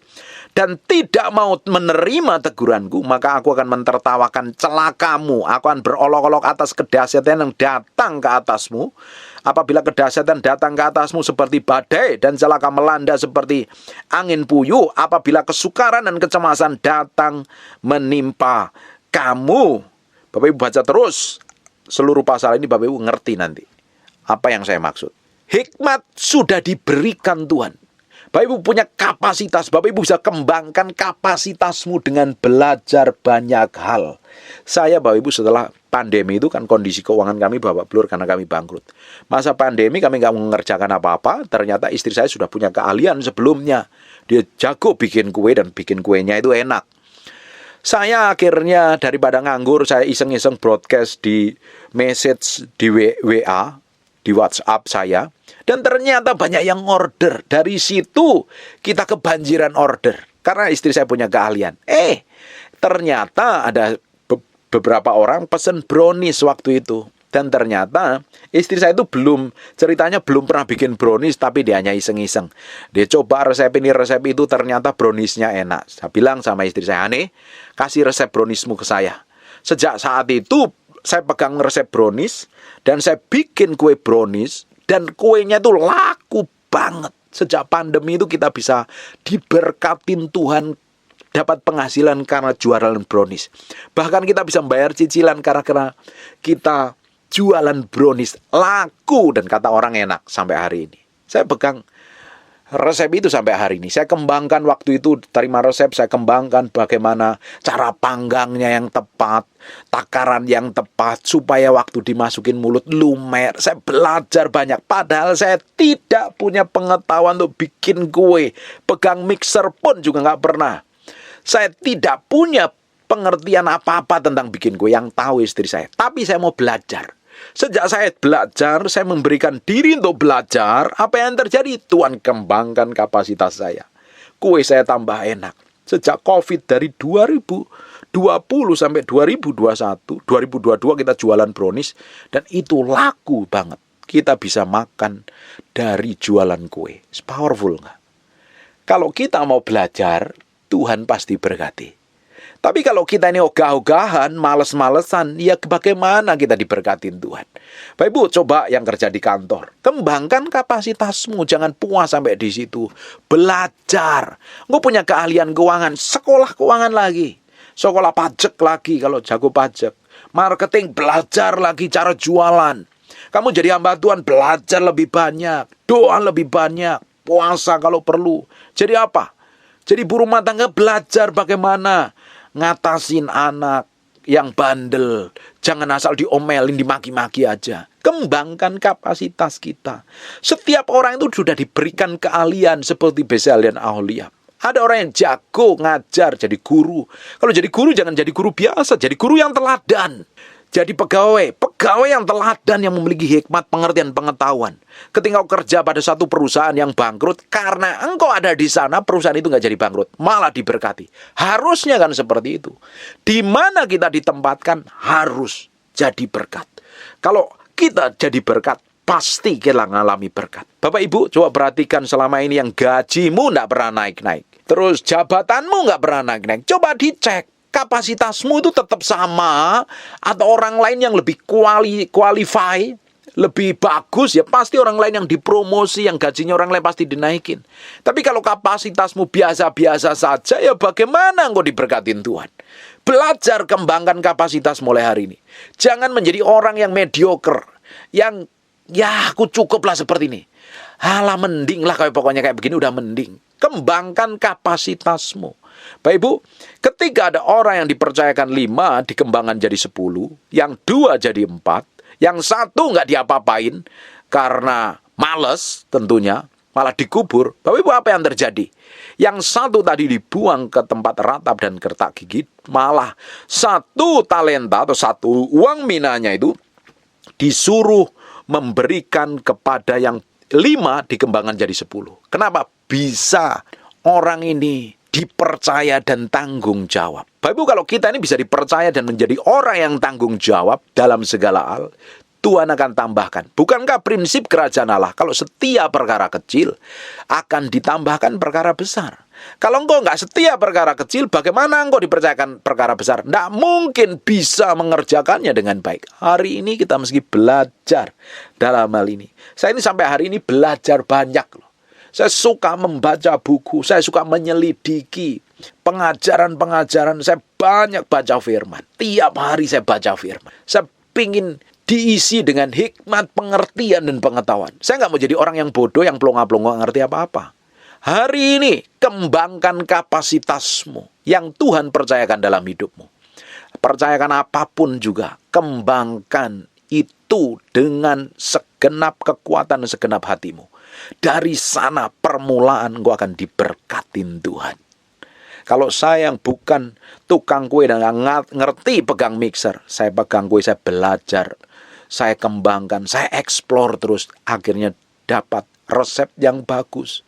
Speaker 1: dan tidak mau menerima teguranku, maka aku akan mentertawakan celakamu. Aku akan berolok-olok atas kedahsyatan yang datang ke atasmu. Apabila kedahsyatan datang ke atasmu seperti badai dan celaka melanda seperti angin puyuh, apabila kesukaran dan kecemasan datang menimpa kamu. Bapak Ibu baca terus seluruh pasal ini, Bapak Ibu ngerti nanti apa yang saya maksud. Hikmat sudah diberikan Tuhan. Bapak Ibu punya kapasitas, Bapak Ibu bisa kembangkan kapasitasmu dengan belajar banyak hal. Saya, Bapak Ibu, setelah pandemi itu kan kondisi keuangan kami babak belur karena kami bangkrut. Masa pandemi kami nggak mengerjakan apa-apa, ternyata istri saya sudah punya keahlian sebelumnya. Dia jago bikin kue dan bikin kuenya itu enak. Saya akhirnya daripada nganggur, saya iseng-iseng broadcast di message di WA, di WhatsApp saya. Dan ternyata banyak yang order. Dari situ kita kebanjiran order. Karena istri saya punya keahlian. Ternyata ada beberapa orang pesen brownies waktu itu. Dan ternyata istri saya itu ceritanya belum pernah bikin brownies, tapi dia hanya iseng-iseng. Dia coba resep ini, resep itu, ternyata browniesnya enak. Saya bilang sama istri saya, "Ane, kasih resep browniesmu ke saya." Sejak saat itu, saya pegang resep brownies, dan saya bikin kue brownies, dan kuenya itu laku banget. Sejak pandemi itu kita bisa diberkatin Tuhan, dapat penghasilan karena jualan brownies. Bahkan kita bisa membayar cicilan karena kita jualan brownies, laku, dan kata orang enak sampai hari ini. Saya pegang resep itu sampai hari ini. Saya kembangkan waktu itu, terima resep, saya kembangkan bagaimana cara panggangnya yang tepat, takaran yang tepat, supaya waktu dimasukin mulut lumer. Saya belajar banyak, padahal saya tidak punya pengetahuan untuk bikin kue. Pegang mixer pun juga nggak pernah. Saya tidak punya pengertian apa-apa tentang bikin kue, yang tahu istri saya. Tapi saya mau belajar. Sejak saya belajar, saya memberikan diri untuk belajar. Apa yang terjadi? Tuhan kembangkan kapasitas saya. Kue saya tambah enak. Sejak COVID dari 2020 sampai 2021, 2022 kita jualan brownies. Dan itu laku banget. Kita bisa makan dari jualan kue. It's powerful nggak? Kalau kita mau belajar, Tuhan pasti berkati. Tapi kalau kita ini ogah-ogahan, males-malesan, ya bagaimana kita diberkatin Tuhan? Bapak Ibu, coba yang kerja di kantor, kembangkan kapasitasmu, jangan puas sampai di situ. Belajar. Engkau punya keahlian keuangan, sekolah keuangan lagi. Sekolah pajak lagi kalau jago pajak. Marketing, belajar lagi cara jualan. Kamu jadi hamba Tuhan, belajar lebih banyak. Doa lebih banyak. Puasa kalau perlu. Jadi apa? Jadi ibu rumah tangga belajar bagaimana ngatasin anak yang bandel. Jangan asal diomelin, dimaki-maki aja. Kembangkan kapasitas kita. Setiap orang itu sudah diberikan keahlian seperti Bezalel dan Aholiab. Ada orang yang jago ngajar, jadi guru. Kalau jadi guru jangan jadi guru biasa, jadi guru yang teladan. Jadi pegawai yang teladan, yang memiliki hikmat, pengertian, pengetahuan. Ketika kau kerja pada satu perusahaan yang bangkrut, karena engkau ada di sana, perusahaan itu nggak jadi bangkrut, malah diberkati. Harusnya kan seperti itu. Di mana kita ditempatkan harus jadi berkat. Kalau kita jadi berkat, pasti kita mengalami berkat. Bapak Ibu, coba perhatikan selama ini yang gajimu nggak pernah naik-naik. Terus jabatanmu nggak pernah naik-naik. Coba dicek. Kapasitasmu itu tetap sama, atau orang lain yang lebih qualify, lebih bagus, ya pasti orang lain yang dipromosi, yang gajinya orang lain pasti dinaikin. Tapi kalau kapasitasmu biasa-biasa saja, ya bagaimana engkau diberkatin Tuhan? Belajar kembangkan kapasitas mulai hari ini. Jangan menjadi orang yang mediocre, yang ya aku cukup lah seperti ini. Halah mending lah, pokoknya kayak begini udah mending. Kembangkan kapasitasmu. Bapak Ibu, ketika ada orang yang dipercayakan 5, dikembangkan jadi 10, yang 2 jadi 4, yang 1 nggak diapa-apain karena males tentunya, malah dikubur. Bapak Ibu, apa yang terjadi? Yang 1 tadi dibuang ke tempat ratap dan gertak gigit, malah 1 talenta atau 1 uang minanya itu disuruh memberikan kepada yang 5, dikembangkan jadi 10. Kenapa? Bisa orang ini dipercaya dan tanggung jawab. Bapak Ibu, kalau kita ini bisa dipercaya dan menjadi orang yang tanggung jawab dalam segala hal, Tuhan akan tambahkan. Bukankah prinsip kerajaan Allah, kalau setia perkara kecil, akan ditambahkan perkara besar. Kalau engkau nggak setia perkara kecil, bagaimana engkau dipercayakan perkara besar? Nggak mungkin bisa mengerjakannya dengan baik. Hari ini kita mesti belajar dalam hal ini. Saya ini sampai hari ini belajar banyak loh. Saya suka membaca buku, saya suka menyelidiki pengajaran-pengajaran, saya banyak baca firman. Tiap hari saya baca firman. Saya pingin diisi dengan hikmat, pengertian, dan pengetahuan. Saya nggak mau jadi orang yang bodoh, yang pelongo-pelongo, nggak ngerti apa-apa. Hari ini, kembangkan kapasitasmu yang Tuhan percayakan dalam hidupmu. Percayakan apapun juga, kembangkan itu dengan segenap kekuatan dan segenap hatimu. Dari sana permulaan engkau akan diberkatin Tuhan. Kalau saya yang bukan tukang kue dan nggak ngerti pegang mixer, saya pegang kue, saya belajar, saya kembangkan, saya explore terus, akhirnya dapat resep yang bagus,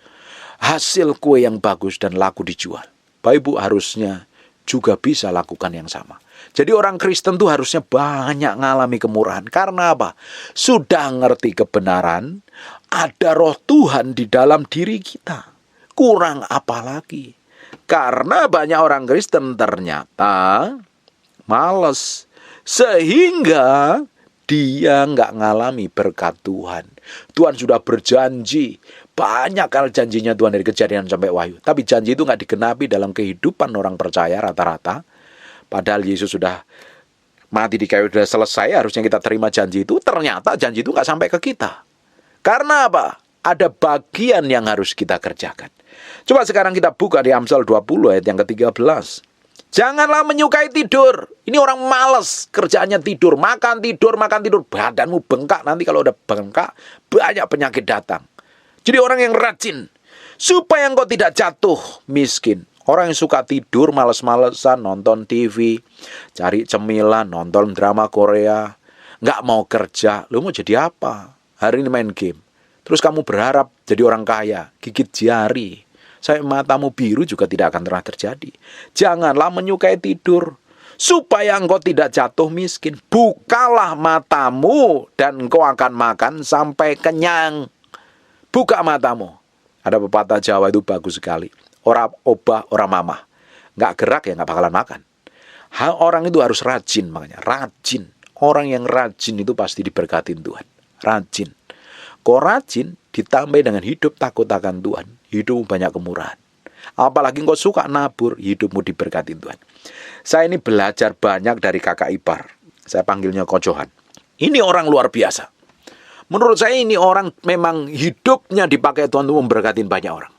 Speaker 1: hasil kue yang bagus dan laku dijual. Bapak Ibu harusnya juga bisa lakukan yang sama. Jadi orang Kristen tuh harusnya banyak ngalami kemurahan. Karena apa? Sudah ngerti kebenaran, ada roh Tuhan di dalam diri kita. Kurang apa lagi? Karena banyak orang Kristen ternyata males. Sehingga dia nggak ngalami berkat Tuhan. Tuhan sudah berjanji. Banyak kali janjinya Tuhan dari Kejadian sampai Wahyu. Tapi janji itu nggak digenapi dalam kehidupan orang percaya rata-rata. Padahal Yesus sudah mati di kayu, sudah selesai, harusnya kita terima janji itu. Ternyata janji itu nggak sampai ke kita. Karena apa? Ada bagian yang harus kita kerjakan. Coba sekarang kita buka di Amsal 20 ayat yang ke-13. Janganlah menyukai tidur. Ini orang malas, kerjaannya tidur, makan tidur. Badanmu bengkak, nanti kalau udah bengkak, banyak penyakit datang. Jadi orang yang rajin, supaya engkau tidak jatuh miskin. Orang yang suka tidur, males-malesan, nonton TV, cari cemilan, nonton drama Korea, nggak mau kerja. Lu mau jadi apa? Hari ini main game. Terus kamu berharap jadi orang kaya, gigit jari. Sampai matamu biru juga tidak akan pernah terjadi. Janganlah menyukai tidur, supaya engkau tidak jatuh miskin. Bukalah matamu, dan engkau akan makan sampai kenyang. Buka matamu. Ada pepatah Jawa itu bagus sekali. Orang obah, orang mamah. Nggak gerak ya nggak bakalan makan. Orang itu harus rajin, makanya rajin. Orang yang rajin itu pasti diberkatin Tuhan. Rajin. Kau rajin ditambah dengan hidup takut akan Tuhan. Hidupmu banyak kemurahan. Apalagi kau suka nabur, hidupmu diberkatin Tuhan. Saya ini belajar banyak dari kakak ipar. Saya panggilnya Ko Johan. Ini orang luar biasa. Menurut saya ini orang memang hidupnya dipakai Tuhan untuk memberkatin banyak orang.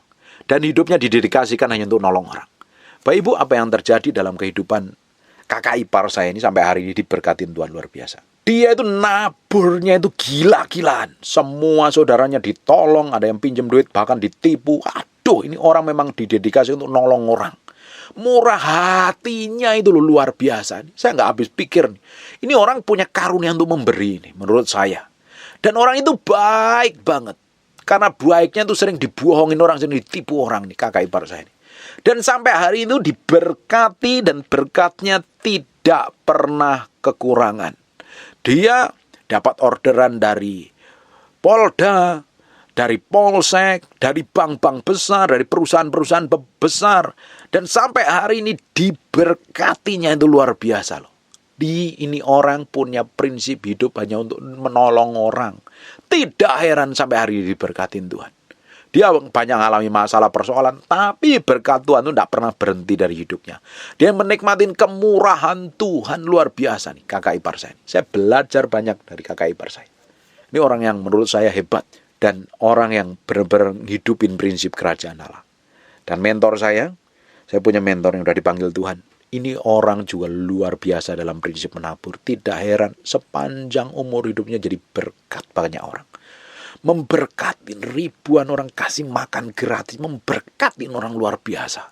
Speaker 1: Dan hidupnya didedikasikan hanya untuk nolong orang. Bapak Ibu, apa yang terjadi dalam kehidupan kakak ipar saya ini sampai hari ini diberkatin Tuhan luar biasa. Dia itu naburnya itu gila-gilaan. Semua saudaranya ditolong, ada yang pinjam duit, bahkan ditipu. Aduh, ini orang memang didedikasi untuk nolong orang. Murah hatinya itu luar biasa. Saya nggak habis pikir nih. Ini orang punya karunia untuk memberi nih, menurut saya. Dan orang itu baik banget. Karena baiknya itu sering dibohongin orang, sering ditipu orang nih, kakak ipar saya ini. Dan sampai hari itu diberkati dan berkatnya tidak pernah kekurangan. Dia dapat orderan dari Polda, dari Polsek, dari bank-bank besar, dari perusahaan-perusahaan besar. Dan sampai hari ini diberkatinya itu luar biasa loh. Ini orang punya prinsip hidup hanya untuk menolong orang. Tidak heran sampai hari ini diberkatin Tuhan. Dia banyak mengalami masalah persoalan, tapi berkat Tuhan itu tidak pernah berhenti dari hidupnya. Dia menikmatin kemurahan Tuhan luar biasa nih, kakak ipar saya. Saya belajar banyak dari kakak ipar saya. Ini orang yang menurut saya hebat dan orang yang benar-benar hidupin prinsip kerajaan Allah. Dan mentor saya punya mentor yang sudah dipanggil Tuhan. Ini orang juga luar biasa dalam prinsip menabur. Tidak heran sepanjang umur hidupnya jadi berkat banyak orang. Memberkatin ribuan orang, kasih makan gratis, memberkatin orang luar biasa.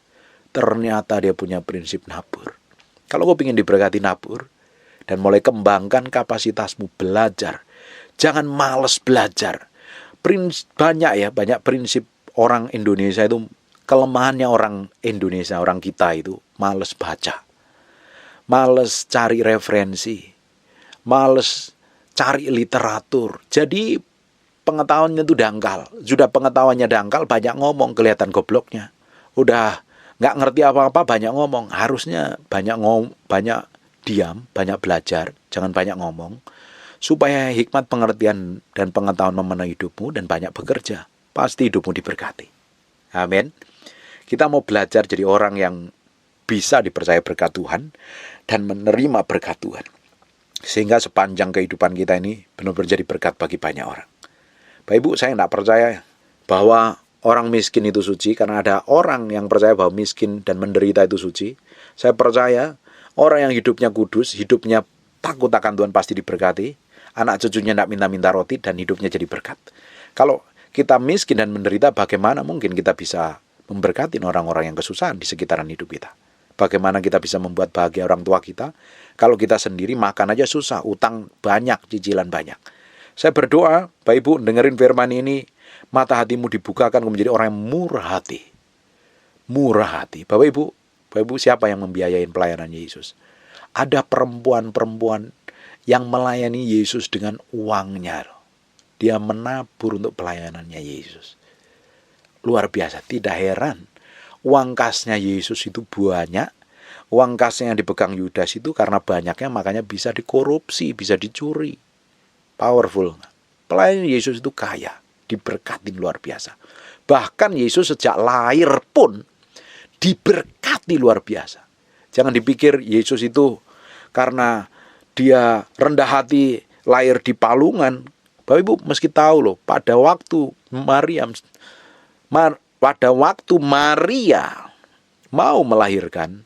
Speaker 1: Ternyata dia punya prinsip nabur. Kalau kau ingin diberkati nabur dan mulai kembangkan kapasitasmu belajar, jangan malas belajar. Banyak prinsip orang Indonesia itu. Kelemahannya orang Indonesia, orang kita itu males baca, males cari referensi, males cari literatur. Jadi pengetahuannya itu dangkal. Sudah pengetahuannya dangkal, banyak ngomong, kelihatan gobloknya. Udah nggak ngerti apa-apa, banyak ngomong. Harusnya banyak diam, banyak belajar, jangan banyak ngomong. Supaya hikmat pengertian dan pengetahuan memenuhi hidupmu dan banyak bekerja. Pasti hidupmu diberkati. Amin. Kita mau belajar jadi orang yang bisa dipercaya berkat Tuhan dan menerima berkat Tuhan. Sehingga sepanjang kehidupan kita ini benar-benar jadi berkat bagi banyak orang. Bapak Ibu, saya tidak percaya bahwa orang miskin itu suci karena ada orang yang percaya bahwa miskin dan menderita itu suci. Saya percaya orang yang hidupnya kudus, hidupnya takut akan Tuhan pasti diberkati. Anak cucunya tidak minta-minta roti dan hidupnya jadi berkat. Kalau kita miskin dan menderita, bagaimana mungkin kita bisa memberkati orang-orang yang kesusahan di sekitaran hidup kita. Bagaimana kita bisa membuat bahagia orang tua kita kalau kita sendiri makan aja susah, utang banyak, cicilan banyak. Saya berdoa, Bapak Ibu dengerin firman ini, mata hatimu dibukakan menjadi orang yang murah hati. Murah hati. Bapak Ibu siapa yang membiayain pelayanan Yesus? Ada perempuan-perempuan yang melayani Yesus dengan uangnya. Dia menabur untuk pelayanannya Yesus. Luar biasa, tidak heran. Uang kasnya Yesus itu banyak. Uang kasnya yang dipegang Yudas itu karena banyaknya makanya bisa dikorupsi, bisa dicuri. Powerful. Pelayan Yesus itu kaya, diberkati luar biasa. Bahkan Yesus sejak lahir pun diberkati luar biasa. Jangan dipikir Yesus itu karena dia rendah hati lahir di palungan. Bapak Ibu meski tahu loh, pada waktu Maria mau melahirkan,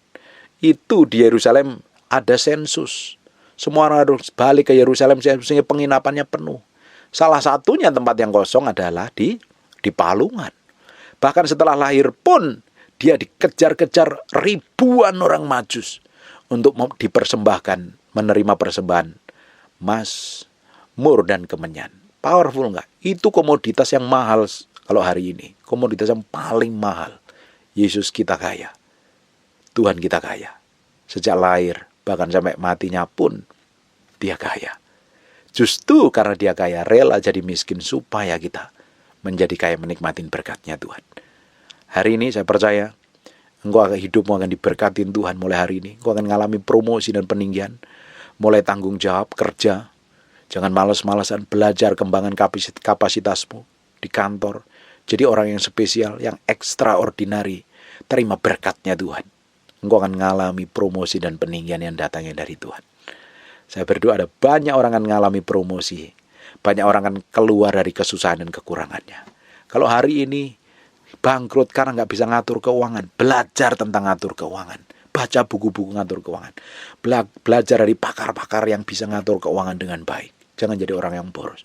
Speaker 1: itu di Yerusalem ada sensus. Semua orang harus balik ke Yerusalem, sehingga penginapannya penuh. Salah satunya tempat yang kosong adalah di palungan. Bahkan setelah lahir pun, dia dikejar-kejar ribuan orang Majus untuk dipersembahkan, menerima persembahan emas, mur, dan kemenyan. Powerful nggak? Itu komoditas yang mahal kalau hari ini. Komoditas yang paling mahal. Yesus kita kaya. Tuhan kita kaya. Sejak lahir, bahkan sampai matinya pun, dia kaya. Justru karena dia kaya, rela jadi miskin supaya kita menjadi kaya menikmatin berkatnya Tuhan. Hari ini saya percaya, hidupmu akan diberkatin Tuhan mulai hari ini. Engkau akan mengalami promosi dan peninggian. Mulai tanggung jawab, kerja. Jangan malas-malasan belajar, kembangkan kapasitasmu di kantor. Jadi orang yang spesial, yang extraordinary. Terima berkatnya Tuhan. Engkau akan mengalami promosi dan peninggian yang datangnya dari Tuhan. Saya berdoa ada banyak orang akan mengalami promosi. Banyak orang akan keluar dari kesusahan dan kekurangannya. Kalau hari ini bangkrut karena nggak bisa ngatur keuangan, belajar tentang ngatur keuangan. Baca buku-buku ngatur keuangan. Belajar dari pakar-pakar yang bisa ngatur keuangan dengan baik. Jangan jadi orang yang boros.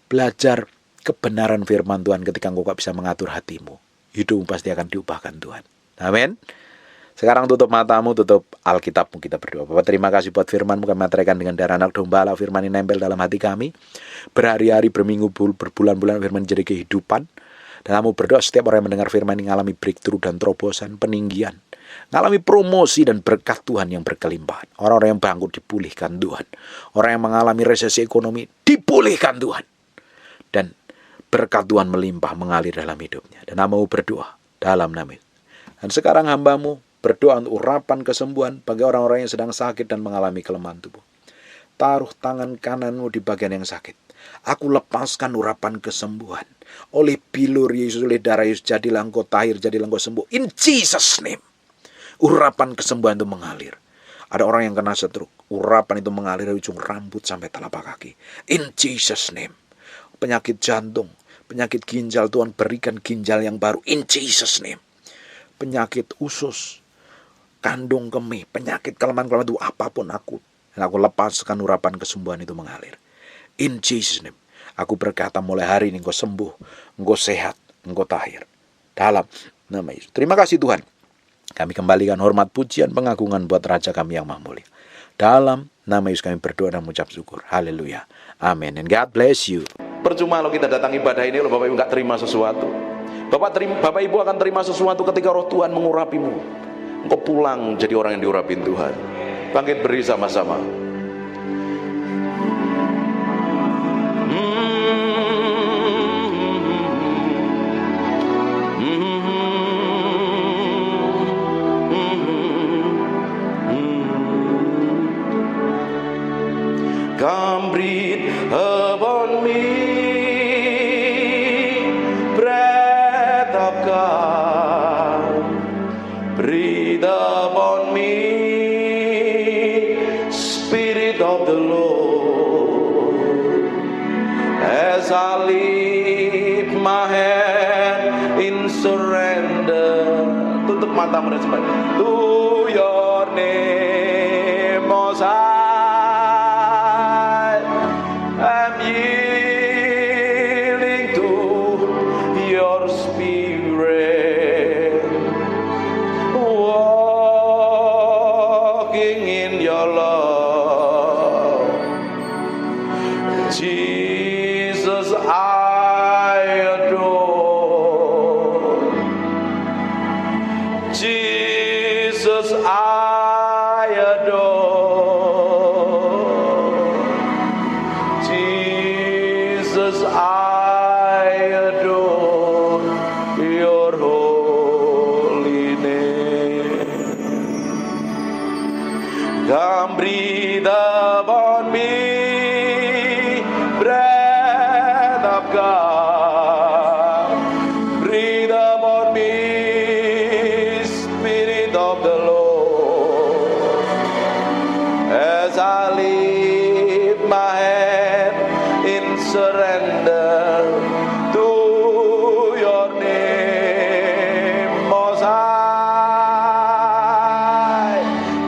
Speaker 1: Belajar kebenaran firman Tuhan ketika engkau gak bisa mengatur hatimu. Hidupmu pasti akan diubahkan Tuhan. Amin. Sekarang tutup matamu, tutup Alkitabmu, kita berdoa. Bapak terima kasih buat firman-Mu, kami materikan dengan darah anak domba, firman ini nempel dalam hati kami. Berhari-hari, berminggu, berbulan-bulan firman jadi kehidupan. Dan kamu berdoa setiap orang yang mendengar firman ini mengalami breakthrough dan terobosan, peninggian. Mengalami promosi dan berkat Tuhan yang berkelimpahan. Orang-orang yang bangkrut dipulihkan Tuhan. Orang yang mengalami resesi ekonomi dipulihkan Tuhan. Dan berkat Tuhan melimpah mengalir dalam hidupnya. Dan kamu berdoa dalam nama itu. Dan sekarang hamba-Mu berdoa untuk urapan kesembuhan bagi orang-orang yang sedang sakit dan mengalami kelemahan tubuh. Taruh tangan kananmu di bagian yang sakit. Aku lepaskan urapan kesembuhan. Oleh bilur Yesus, oleh darah Yesus, jadilah engkau tahir, jadilah engkau sembuh. In Jesus' name. Urapan kesembuhan itu mengalir. Ada orang yang kena stroke. Urapan itu mengalir dari ujung rambut sampai telapak kaki. In Jesus' name. Penyakit jantung, penyakit ginjal, Tuhan berikan ginjal yang baru. In Jesus' name. Penyakit usus, kandung kemih, penyakit kelemahan-kelemahan itu apapun dan aku lepaskan urapan kesembuhan itu mengalir. In Jesus' name. Aku berkata mulai hari ini engkau sembuh, engkau sehat, engkau tahir. Dalam nama Yesus. Terima kasih Tuhan. Kami kembalikan hormat, pujian, pengagungan buat Raja kami yang maha mulia. Dalam nama Yesus kami berdoa dan mengucap syukur. Haleluya. Amin. And God bless you. Percuma kalau kita datang ibadah ini, kalau Bapak Ibu nggak terima sesuatu. Bapak Ibu akan terima sesuatu ketika roh Tuhan mengurapimu. Engkau pulang jadi orang yang diurapin Tuhan. Bangkit beri sama-sama. Come breathe upon me, breath of God. Breathe upon me, Spirit of the Lord. As I lift my hand in surrender, tutup matamu dan sebagainya. To your name, Most High. Yielding to your spirit. Jesus, I adore. Jesus, I adore. Jesus, I adore your holy name. Come breathe upon me, breath of God. Breathe upon me, Spirit of the Lord. As I lift my hand in surrender to your name, Most High,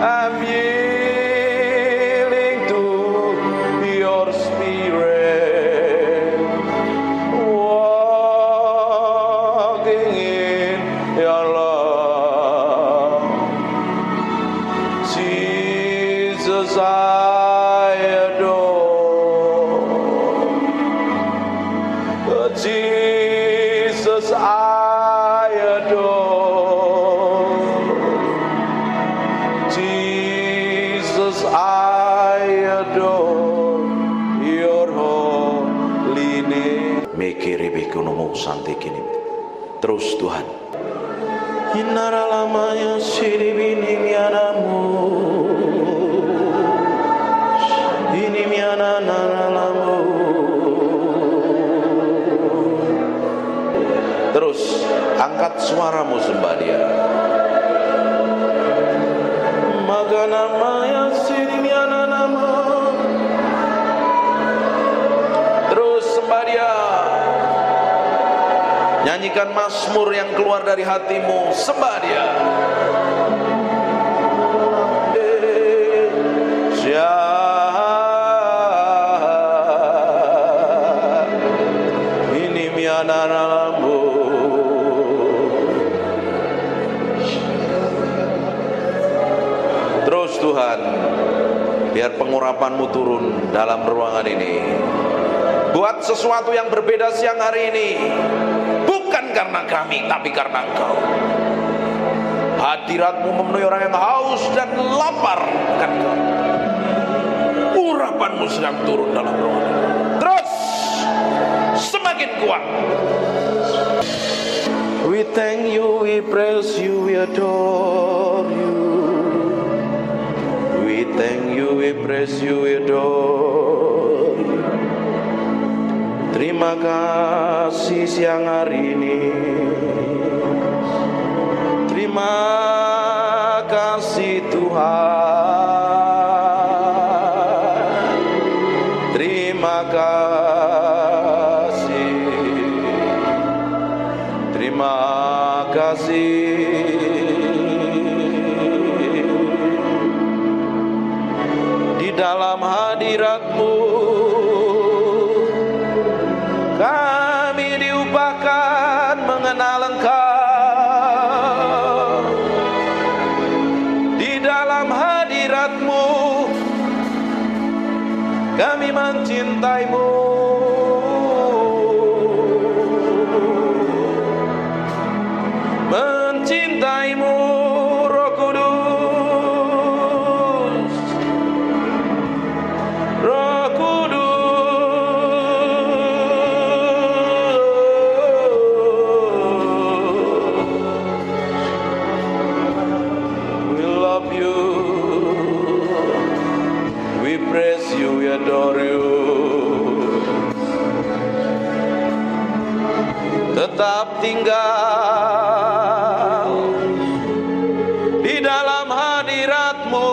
Speaker 1: I'm yielding to your Spirit, walking in your love. Jesus, I adore. Jesus, I adore. Jesus, I adore your holy name. Mekerebekunomo santekini. Terus Tuhan. Inaralamaya siribinimianamu. Inimiana naralamu. Terus angkat suaramu sembah Dia. Maka namanya sirimiana nama. Terus sembah Dia. Nyanyikan mazmur yang keluar dari hatimu, sembah Dia. Ini mianaramu. Terus Tuhan, biar pengurapan-Mu turun dalam ruangan ini. Buat sesuatu yang berbeda siang hari ini. Bukan karena kami, tapi karena Engkau. Hadirat-Mu memenuhi orang yang haus dan lapar akan Engkau. Urapan-Mu sedang turun dalam ruangan ini. Terus semakin kuat. We thank you, we praise you, we adore you. We thank you, we praise you, we adore you. Terima kasih siang hari ini. Terima kasih Tuhan. Terima kasih. Terima kasih. Di dalam hadirat-Mu kami diupahkan mengenal Engkau. Di dalam hadirat-Mu kami mencintai-Mu. Mencintai-Mu, Roh Kudus. Roh adore you. Tetap tinggal di dalam hadirat-Mu,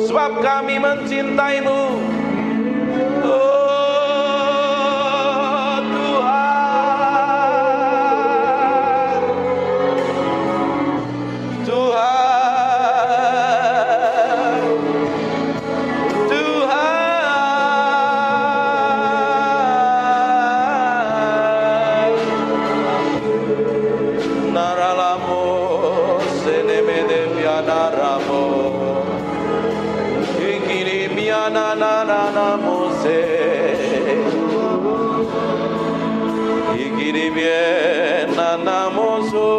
Speaker 1: sebab kami mencintai-Mu. Oh Tuhan, Tuhan. na na na na na mose ikiri bien na na moso.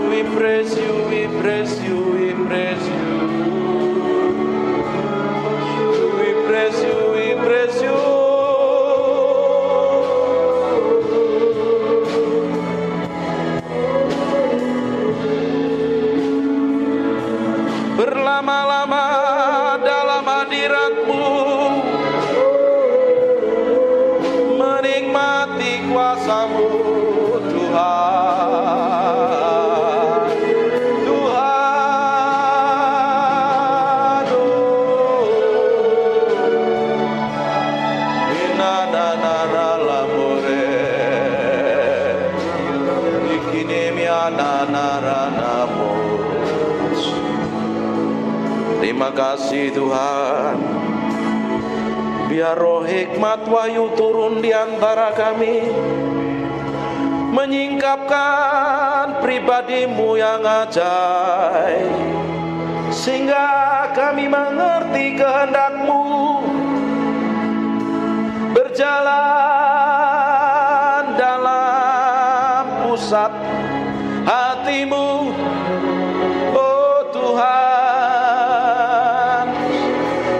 Speaker 1: We praise you, we praise you, we praise you. We praise you, we praise you. Berlama-lama dalam hadirat-Mu, menikmati kuasa-Mu, Tuhan. Tuhan, inanana lamore, ikinemia nanaranamu. Terima kasih Tuhan. Biar roh hikmat wahyu turun di antara kami, menyingkapkan pribadi-Mu yang ajaib, sehingga kami mengerti kehendak-Mu, berjalan dalam pusat hati-Mu, oh Tuhan.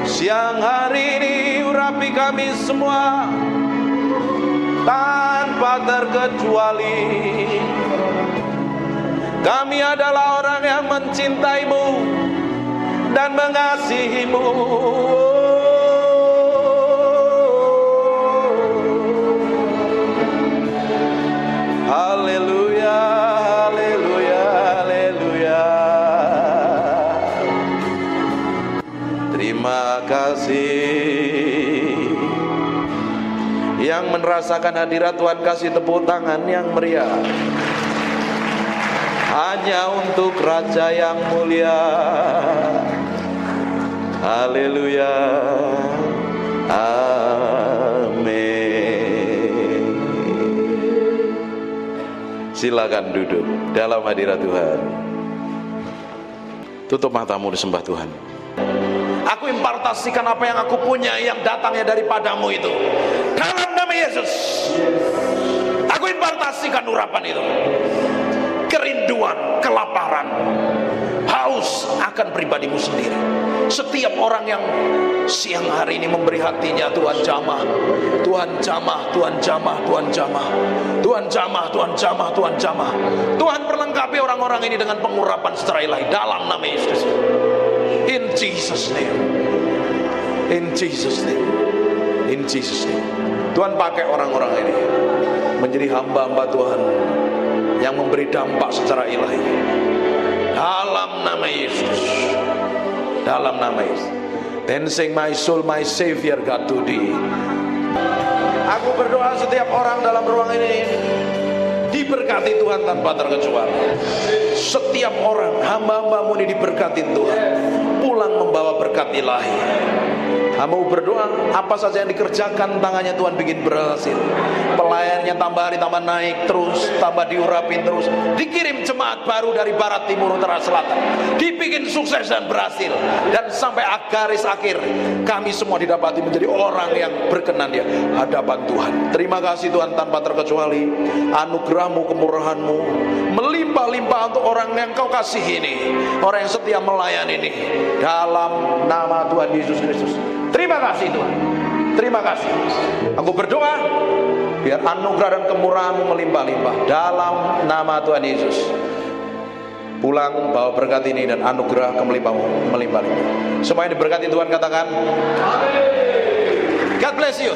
Speaker 1: Siang hari ini urapi kami semua tanpa terkecuali. Kami adalah orang yang mencintai-Mu dan mengasihi-Mu. Haleluya, haleluya, haleluya. Terima kasih. Yang merasakan hadirat Tuhan kasih tepuk tangan yang meriah. Hanya untuk Raja yang mulia. Haleluya. Amin. Silakan duduk dalam hadirat Tuhan. Tutup matamu, disembah Tuhan. Aku impartasikan apa yang aku punya yang datangnya daripadamu itu. Dalam nama Yesus. Aku impartasikan urapan itu. Kerinduan, kelaparan, haus akan pribadi-Mu sendiri. Setiap orang yang siang hari ini memberi hatinya, Tuhan jamah, Tuhan jamah, Tuhan jamah, Tuhan jamah, Tuhan jamah, Tuhan jamah, Tuhan jamah. Tuhan perlengkapi orang-orang ini dengan pengurapan secara ilahi dalam nama Yesus. In Jesus name. In Jesus name. In Jesus name. Tuhan pakai orang-orang ini menjadi hamba-hamba Tuhan yang memberi dampak secara ilahi. Dalam nama Yesus. Dalam nama Yesus. Then sing my soul, my Savior God to thee. Aku berdoa setiap orang dalam ruang ini diberkati Tuhan tanpa terkecuali. Setiap orang, hamba-hamba-Mu ini diberkati Tuhan, pulang membawa berkat ilahi. Hamba berdoa, apa saja yang dikerjakan tangannya Tuhan bikin berhasil. Pelayannya tambah hari tambah naik terus, tambah diurapin terus. Dikirim jemaat baru dari barat, timur, utara, selatan. Dibikin sukses dan berhasil. Dan sampai garis akhir, kami semua didapati menjadi orang yang berkenan di hadapan Tuhan. Terima kasih Tuhan tanpa terkecuali. Anugerah-Mu, kemurahan-Mu melimpah-limpah untuk orang yang Kau kasih ini, orang yang setia melayani ini. Dalam nama Tuhan Yesus Kristus. Terima kasih Tuhan. Terima kasih. Aku berdoa biar anugerah dan kemurahan-Mu melimpah-limpah dalam nama Tuhan Yesus. Pulang bawa berkat ini dan anugerah kemelimpah-Mu melimpah-limpah. Semuanya diberkati Tuhan, katakan amin. God bless you.